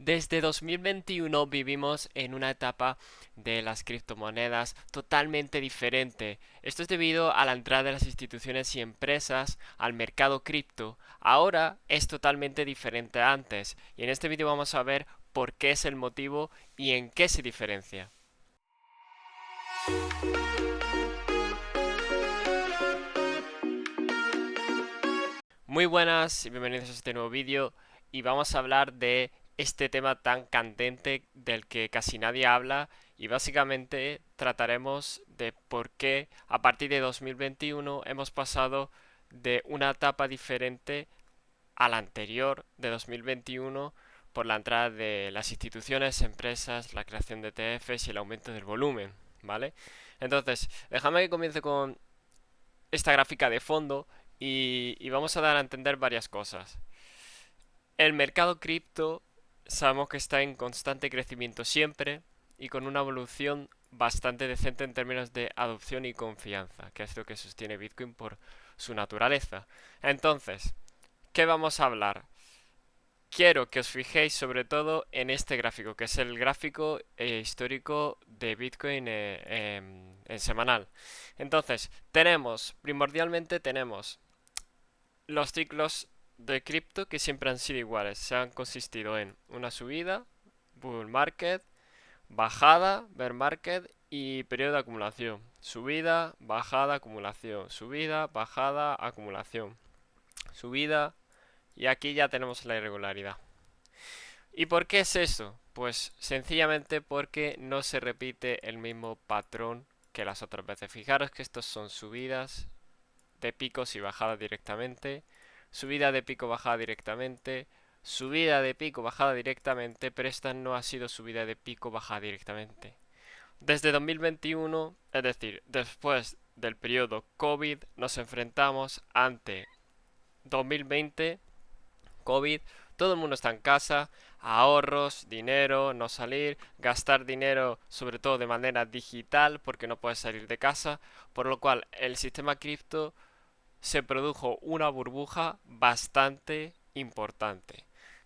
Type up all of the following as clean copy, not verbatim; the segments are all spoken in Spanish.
Desde 2021 vivimos en una etapa de las criptomonedas totalmente diferente. Esto es debido a la entrada de las instituciones y empresas al mercado cripto. Ahora es totalmente diferente a antes y en este vídeo vamos a ver por qué es el motivo y en qué se diferencia. Muy buenas y bienvenidos a este nuevo vídeo y vamos a hablar de este tema tan candente del que casi nadie habla y básicamente trataremos de por qué a partir de 2021 hemos pasado de una etapa diferente a la anterior de 2021 por la entrada de las instituciones, empresas, la creación de ETFs y el aumento del volumen, ¿vale? Entonces, déjame que comience con esta gráfica de fondo y vamos a dar a entender varias cosas. El mercado cripto sabemos que está en constante crecimiento siempre y con una evolución bastante decente en términos de adopción y confianza, que es lo que sostiene Bitcoin por su naturaleza. Entonces, ¿qué vamos a hablar? Quiero que os fijéis sobre todo en este gráfico, que es el gráfico histórico de Bitcoin en semanal. Entonces, primordialmente tenemos los ciclos de cripto que siempre han sido iguales. Se han consistido en una subida, bull market, bajada, bear market y periodo de acumulación. Subida, bajada, acumulación. Subida, bajada, acumulación. Subida y aquí ya tenemos la irregularidad. ¿Y por qué es eso? Pues sencillamente porque no se repite el mismo patrón que las otras veces. Fijaros que estos son subidas de picos y bajadas directamente, subida de pico bajada directamente, subida de pico bajada directamente, pero esta no ha sido subida de pico bajada directamente. Desde 2021, es decir, después del periodo COVID, nos enfrentamos ante 2020, COVID, todo el mundo está en casa, ahorros, dinero, no salir, gastar dinero sobre todo de manera digital porque no puedes salir de casa, por lo cual el sistema cripto se produjo una burbuja bastante importante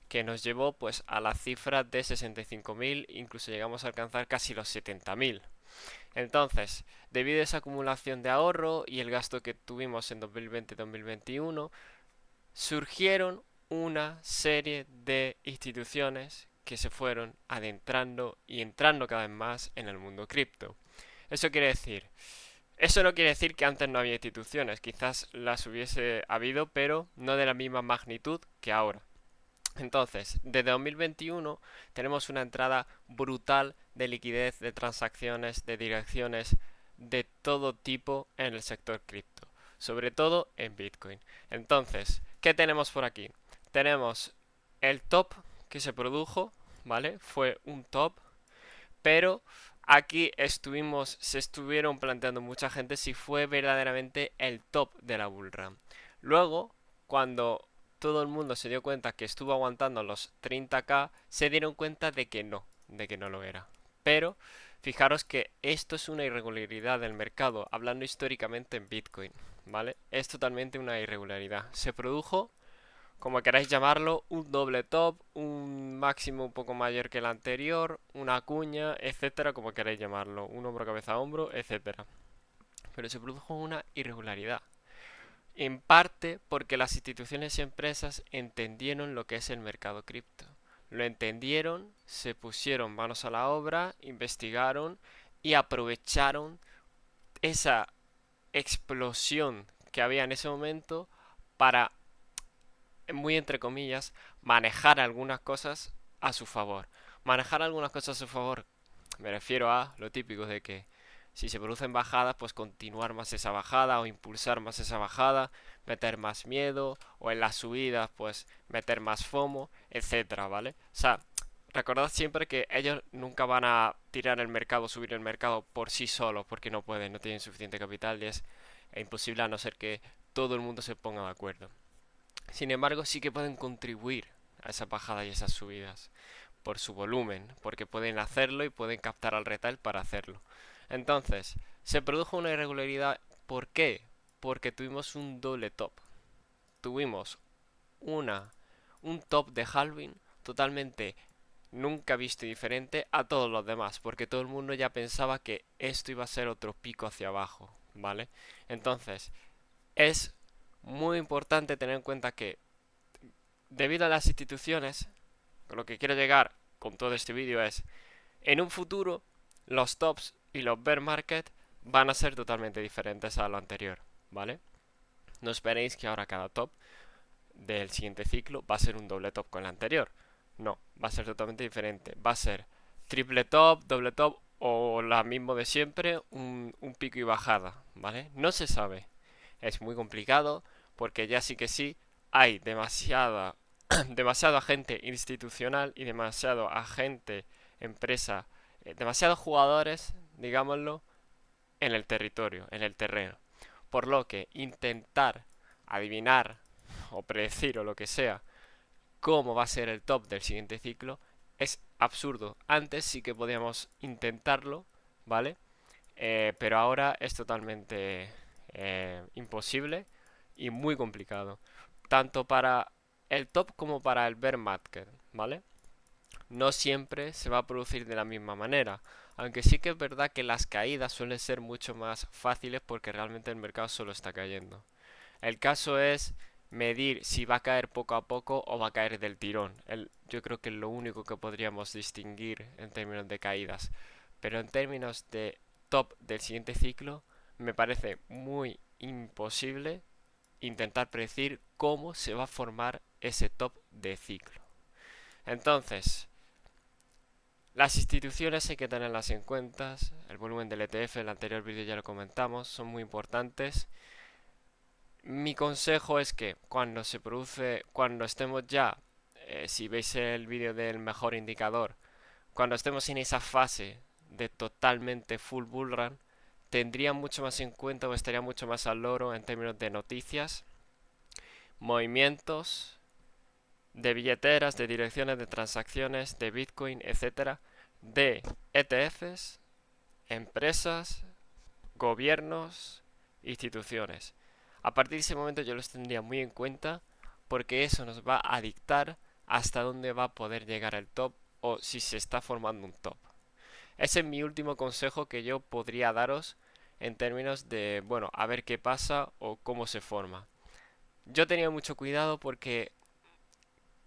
que nos llevó pues a la cifra de 65.000, incluso llegamos a alcanzar casi los 70.000. Entonces, debido a esa acumulación de ahorro y el gasto que tuvimos en 2020-2021, surgieron una serie de instituciones que se fueron adentrando y entrando cada vez más en el mundo cripto. Eso quiere decir Eso no quiere decir que antes no había instituciones, quizás las hubiese habido, pero no de la misma magnitud que ahora. Entonces, desde 2021 tenemos una entrada brutal de liquidez, de transacciones, de direcciones de todo tipo en el sector cripto, sobre todo en Bitcoin. Entonces, ¿qué tenemos por aquí? Tenemos el top que se produjo, ¿vale? Fue un top, pero aquí se estuvieron planteando mucha gente si fue verdaderamente el top de la bullrun. Luego, cuando todo el mundo se dio cuenta que estuvo aguantando los 30k, se dieron cuenta de que no lo era. Pero fijaros que esto es una irregularidad del mercado, hablando históricamente en Bitcoin, ¿vale? Es totalmente una irregularidad. Se produjo como queráis llamarlo, un doble top, un máximo un poco mayor que el anterior, una cuña, etcétera, como queráis llamarlo, un hombro cabeza a hombro, etcétera. Pero se produjo una irregularidad. En parte porque las instituciones y empresas entendieron lo que es el mercado cripto. Lo entendieron, se pusieron manos a la obra, investigaron y aprovecharon esa explosión que había en ese momento para muy entre comillas, manejar algunas cosas a su favor. Manejar algunas cosas a su favor, me refiero a lo típico de que si se producen bajadas, pues continuar más esa bajada o impulsar más esa bajada, meter más miedo, o en las subidas, pues meter más FOMO, etcétera, ¿vale? O sea, recordad siempre que ellos nunca van a tirar el mercado, subir el mercado por sí solos, porque no pueden, no tienen suficiente capital y es imposible a no ser que todo el mundo se ponga de acuerdo. Sin embargo, sí que pueden contribuir a esa bajada y esas subidas por su volumen, porque pueden hacerlo y pueden captar al retail para hacerlo. Entonces, se produjo una irregularidad. ¿Por qué? Porque tuvimos un doble top. Tuvimos una, un top de halving totalmente nunca visto diferente a todos los demás, porque todo el mundo ya pensaba que esto iba a ser otro pico hacia abajo, ¿vale? Entonces, es muy importante tener en cuenta que debido a las instituciones, con lo que quiero llegar con todo este vídeo es, en un futuro, los tops y los bear market van a ser totalmente diferentes a lo anterior, ¿vale? No esperéis que ahora cada top del siguiente ciclo va a ser un doble top con el anterior. No, va a ser totalmente diferente. Va a ser triple top, doble top o la mismo de siempre, un pico y bajada, ¿vale? No se sabe. Es muy complicado porque ya sí que sí hay demasiada agente institucional y demasiado agente empresa, demasiados jugadores, digámoslo, en el territorio, en el terreno. Por lo que intentar adivinar o predecir o lo que sea cómo va a ser el top del siguiente ciclo es absurdo. Antes sí que podíamos intentarlo, ¿vale? Pero ahora es totalmente imposible y muy complicado. Tanto para el top como para el bear market, ¿vale? No siempre se va a producir de la misma manera. Aunque sí que es verdad que las caídas suelen ser mucho más fáciles porque realmente el mercado solo está cayendo. El caso es medir si va a caer poco a poco o va a caer del tirón. Yo creo que es lo único que podríamos distinguir en términos de caídas. Pero en términos de top del siguiente ciclo, me parece muy imposible intentar predecir cómo se va a formar ese top de ciclo. Entonces, las instituciones hay que tenerlas en cuenta. El volumen del ETF, en el anterior vídeo ya lo comentamos, son muy importantes. Mi consejo es que cuando estemos ya, si veis el vídeo del mejor indicador, cuando estemos en esa fase de totalmente full bull run, tendría mucho más en cuenta o estaría mucho más al loro en términos de noticias, movimientos, de billeteras, de direcciones de transacciones, de Bitcoin, etcétera, de ETFs, empresas, gobiernos, instituciones. A partir de ese momento yo los tendría muy en cuenta porque eso nos va a dictar hasta dónde va a poder llegar el top o si se está formando un top. Ese es mi último consejo que yo podría daros en términos de, bueno, a ver qué pasa o cómo se forma. Yo tenía mucho cuidado porque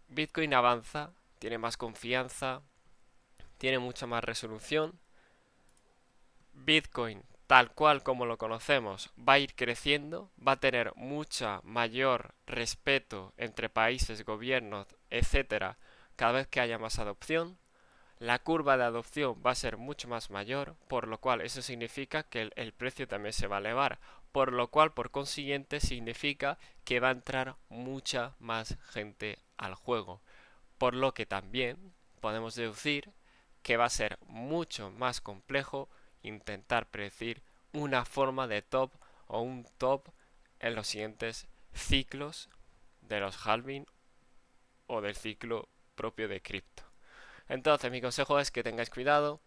Bitcoin avanza, tiene más confianza, tiene mucha más resolución. Bitcoin, tal cual como lo conocemos, va a ir creciendo, va a tener mucha mayor respeto entre países, gobiernos, etcétera, cada vez que haya más adopción. La curva de adopción va a ser mucho más mayor, por lo cual eso significa que el precio también se va a elevar, por lo cual por consiguiente significa que va a entrar mucha más gente al juego, por lo que también podemos deducir que va a ser mucho más complejo intentar predecir una forma de top o un top en los siguientes ciclos de los halving o del ciclo propio de cripto. Entonces mi consejo es que tengáis cuidado,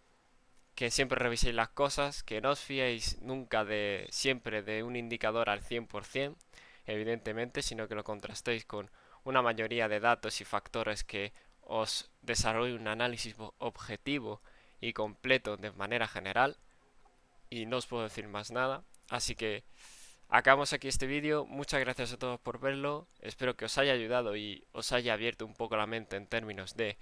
que siempre reviséis las cosas, que no os fiéis nunca siempre de un indicador al 100%, evidentemente, sino que lo contrastéis con una mayoría de datos y factores que os desarrolle un análisis objetivo y completo de manera general. Y no os puedo decir más nada. Así que acabamos aquí este vídeo. Muchas gracias a todos por verlo. Espero que os haya ayudado y os haya abierto un poco la mente en términos de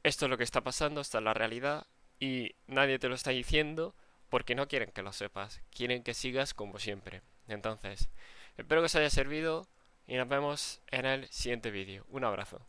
esto es lo que está pasando, esta es la realidad y nadie te lo está diciendo porque no quieren que lo sepas, quieren que sigas como siempre. Entonces, espero que os haya servido y nos vemos en el siguiente vídeo. Un abrazo.